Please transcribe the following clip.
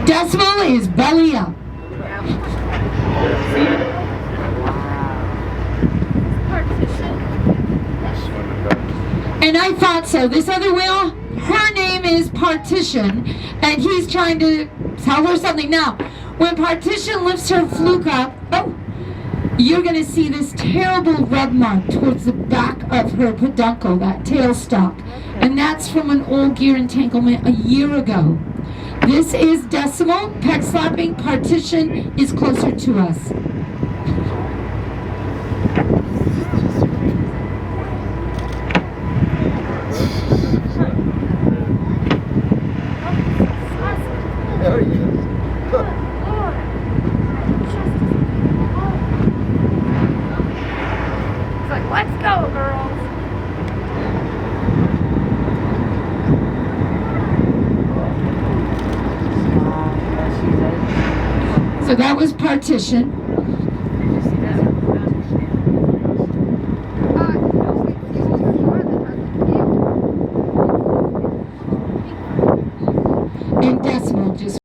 Decimal is belly up. And I thought so. This other whale, her name is Partition, and he's trying to tell her something. Now, when Partition lifts her fluke up, you're going to see this terrible red mark towards the back of her peduncle, that tail stalk. And that's from an old gear entanglement a year ago. This is Decimal, pec-slapping. Partition is closer to us. There he is. It's like, let's go, girls. So that was Partition.